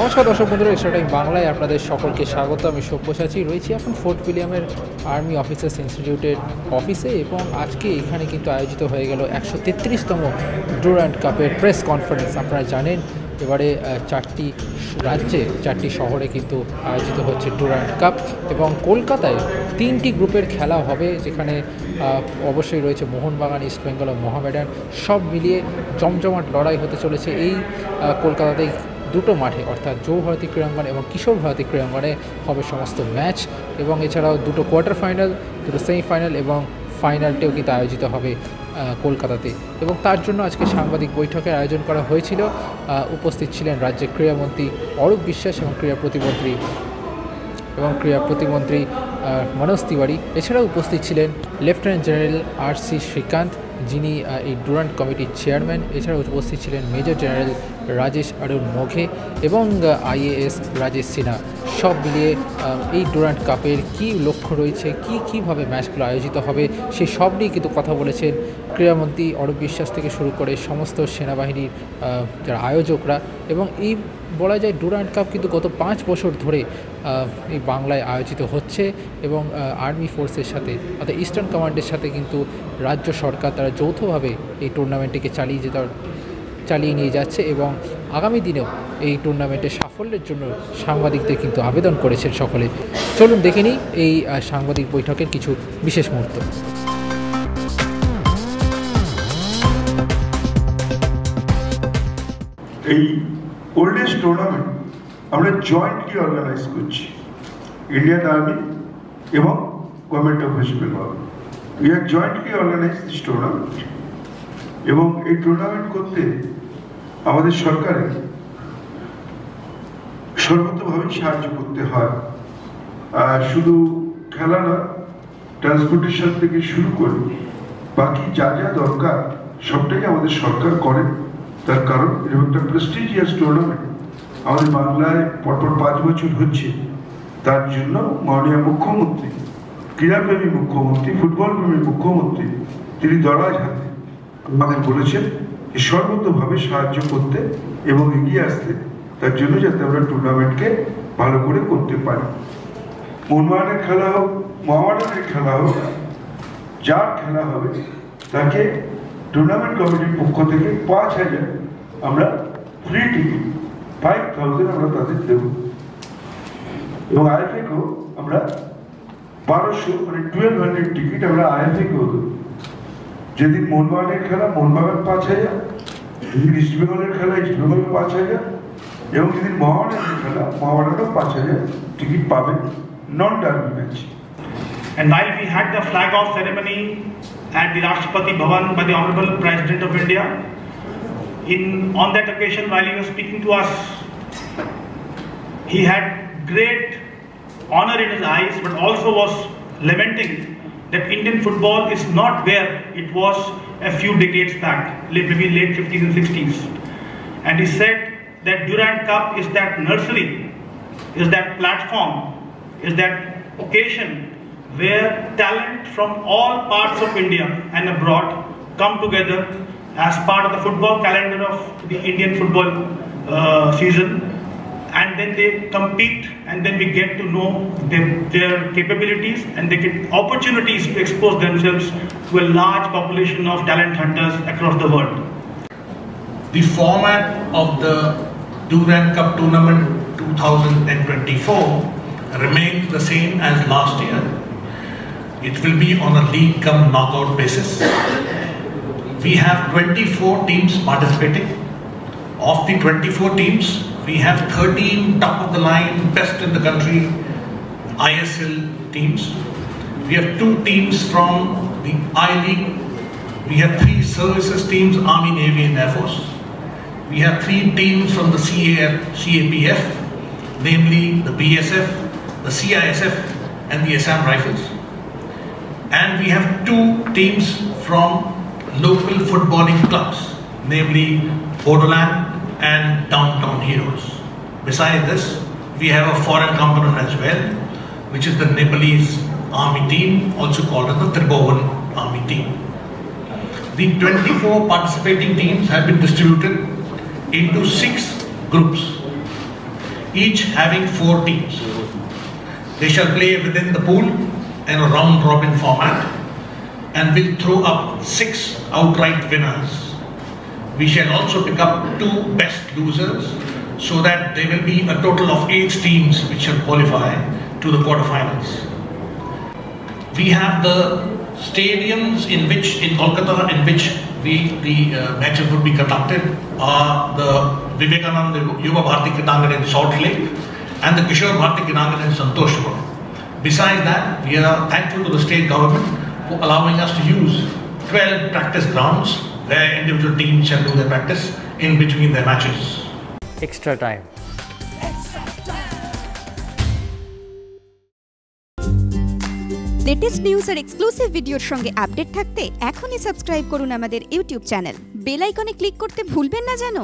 নমস্কার দর্শক বন্ধুরা, এক্সট্রা টাইম বাংলায় আপনাদের সকলকে স্বাগত। আমি সব্যসাচী রয়েছি এখন ফোর্ট উইলিয়ামের আর্মি অফিসার্স ইনস্টিটিউটের অফিসে, এবং আজকে এখানে কিন্তু আয়োজিত হয়ে গেল 133তম ডুরান্ড কাপের প্রেস কনফারেন্স। আপনারা জানেন এবারে 4টি রাজ্যে 4টি শহরে কিন্তু আয়োজিত হচ্ছে ডুরান্ড কাপ, এবং কলকাতায় 3টি গ্রুপের খেলা হবে, যেখানে অবশ্যই রয়েছে মোহনবাগান, ইস্টবেঙ্গল ও মোহামেডান। সব মিলিয়ে জমজমাট লড়াই হতে চলেছে এই কলকাতাতেই। দুটো মাঠে অর্থাৎ যৌভারতী ক্রীড়াঙ্গন এবং কিশোর ভারতী ক্রীড়াঙ্গনে হবে সমস্ত ম্যাচ, এবং এছাড়াও দুটো কোয়ার্টার ফাইনাল, দুটো সেমিফাইনাল এবং ফাইনালটিও কিন্তু আয়োজিত হবে কলকাতাতে। এবং তার জন্য আজকে সাংবাদিক বৈঠকের আয়োজন করা হয়েছিল। উপস্থিত ছিলেন রাজ্যের ক্রীড়ামন্ত্রী অরূপ বিশ্বাস এবং ক্রীড়া প্রতিমন্ত্রী মনোজ তিওয়ারি। এছাড়াও উপস্থিত ছিলেন লেফটেন্যান্ট জেনারেল R.C. শ্রীকান্ত, যিনি এই ডুরান্ড কমিটির চেয়ারম্যান। এছাড়াও উপস্থিত ছিলেন মেজর জেনারেল রাজেশ অরুণ মোঘে এবং IAS রাজেশ সিনহা। সব মিলিয়ে এই ডুরান্ড কাপের কী লক্ষ্য রয়েছে, কীভাবে ম্যাচগুলো আয়োজিত হবে, সেই সব নিয়ে কিন্তু কথা বলেছেন ক্রীড়ামন্ত্রী অরূপ বিশ্বাস থেকে শুরু করে সমস্ত সেনাবাহিনীর যারা আয়োজকরা। এবং এই বলা যায় ডুরান্ড কাপ কিন্তু গত 5 বছর ধরে এই বাংলায় আয়োজিত হচ্ছে, এবং আর্মি ফোর্সের সাথে অর্থাৎ ইস্টার্ন কমান্ডের সাথে কিন্তু রাজ্য সরকার তারা যৌথভাবে এই টুর্নামেন্টটিকে চালিয়ে নিয়ে যাচ্ছে, এবং আগামী দিনেও এই টুর্নামেন্টের সাফল্যের জন্য সাংবাদিকদের কিন্তু আবেদন করেছেন সকলে। চলুন দেখে নিই এই সাংবাদিক বৈঠকের কিছু বিশেষ মুহূর্ত। এই ওল্ডেস্ট টুর্নামেন্ট আমরা জয়েন্টলি অর্গানাইজ করছি, ইন্ডিয়ান আর্মি এবং government of West Bengal. We are jointly organise this tournament, এবং এই টুর্নামেন্ট করতে আমাদের সরকারের সর্বতভাবেই সাহায্য করতে হয়। শুধু খেলা না, ট্রান্সপোর্টেশন থেকে শুরু করে বাকি যা যা দরকার সবটাই আমাদের সরকার করে। তার কারণ এটা একটা প্রেস্টিজিয়াস টুর্নামেন্ট, আমাদের বাংলায় পরপর 5 বছর হচ্ছে। তার জন্য মাননীয় মুখ্যমন্ত্রী, ক্রীড়াপ্রেমী মুখ্যমন্ত্রী, ফুটবলপ্রেমী মুখ্যমন্ত্রী, তিনি দরাজ হাতে আমাদের বলেছেন সর্বতভাবে সাহায্য করতে এবং এগিয়ে আসতে, তার জন্য যাতে আমরা টুর্নামেন্টকে ভালো করে করতে পারি। মোহনবাগানের খেলা হোক, মোহামেডানের খেলা হোক, যার খেলা হবে তাকে টুর্নামেন্ট কমিটির পক্ষ থেকে 5,000 আমরা ফ্রি টিকিট, 5,000 আমরা তাদের দেব, এবং IFAকেও আমরা 1200 মানে 1200 টিকিট আমরা IFAকেও দেব। যেদিন মোহনবাগানের খেলা মোহনবাগান 5,000, যেদিন ইস্টবেঙ্গলের খেলা ইস্টবেঙ্গল 5,000, এবং যেদিন মোহামেডানের খেলা মোহামেডানও 5,000 টিকিট পাবেন non derby match. And while we had the flag off ceremony at the Rashtrapati Bhavan by the Honorable President of India, on that occasion, while he was speaking to us, he had great honor in his eyes, but also was lamenting that Indian football is not where it was a few decades back, maybe late 50s and 60s. And he said that Durand Cup is that nursery, is that platform, is that occasion where talent from all parts of India and abroad come together as part of the football calendar of the Indian football season, and then they compete, and then we get to know their capabilities, and they get opportunities to expose themselves to a large population of talent hunters across the world. The format of the Durand Cup tournament 2024 remains the same as last year. It will be on a league cum knockout basis. We have 24 teams participating. Of the 24 teams, we have 13 top of the line, best in the country ISL teams. We have 2 teams from the I-League. We have 3 services teams, Army, Navy and Air Force. We have 3 teams from the CAPF, namely the BSF, the CISF and the Assam Rifles. And we have 2 teams from local footballing clubs, namely Bodoland and Downtown Heroes. Besides this, we have a foreign component as well, which is the Nepalese army team, also called as the Tribhuvan army team. The 24 participating teams have been distributed into 6 groups. each having 4 teams. They shall play within the pool in a round-robin format and will throw up 6 outright winners. We shall also pick up 2 best losers so that there will be a total of 8 teams which shall qualify to the quarterfinals. We have the stadiums in Kolkata in which the matches would be conducted are the Vivekananda Yuva Bharati Kridangan in Salt Lake and the Kishore Bharati Kridangan in Santoshpur. Besides that, we are thankful to the state government for allowing us to use 12 practice grounds where individual teams shall do their practice in between their matches. Extra time. Latest news আর exclusive ভিডিওর সঙ্গে update থাকতে এখনই subscribe করুন আমাদের YouTube channel. Bell আইকনে click করতে ভুলবেন না যেন।